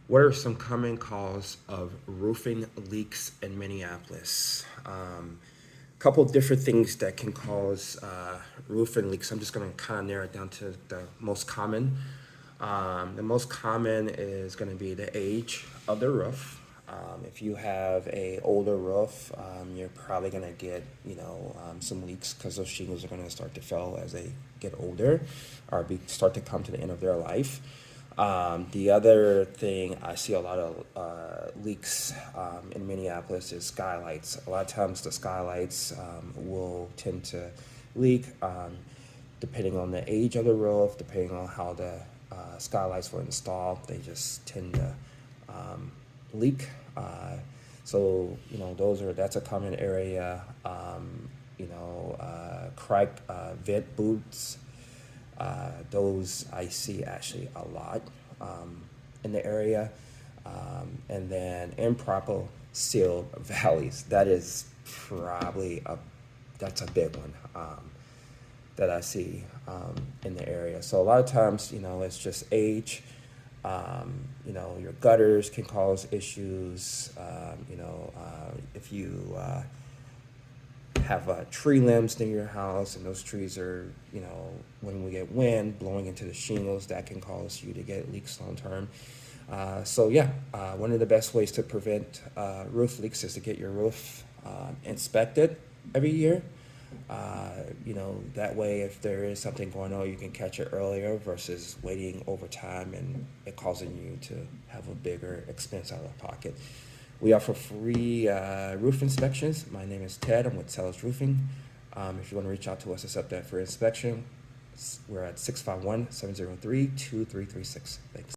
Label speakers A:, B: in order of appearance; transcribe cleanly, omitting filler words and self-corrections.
A: What are some common causes of roofing leaks in Minneapolis? Couple different things that can cause roofing leaks. I'm just going to kind of narrow it down to the most common. The most common is going to be the age of the roof. If you have a older roof, you're probably going to get some leaks because those shingles are going to start to fail as they get older or start to come to the end of their life. The other thing I see a lot of leaks in Minneapolis is skylights. A lot of times the skylights will tend to leak depending on the age of the roof, depending on how the skylights were installed. They just tend to leak. That's a common area. Cracked vent boots. Those I see actually a lot in the area. And then improper sealed valleys. That's a big one that I see in the area. So a lot of times, it's just age. Your gutters can cause issues. If you have tree limbs near your house, and those trees are, when we get wind blowing into the shingles, that can cause you to get leaks long term. One of the best ways to prevent roof leaks is to get your roof inspected every year. That way, if there is something going on, you can catch it earlier versus waiting over time and it causing you to have a bigger expense out of pocket. We offer free roof inspections. My name is Ted. I'm with Sellers Roofing. If you want to reach out to us to set that for inspection, we're at 651-703-2336. Thanks.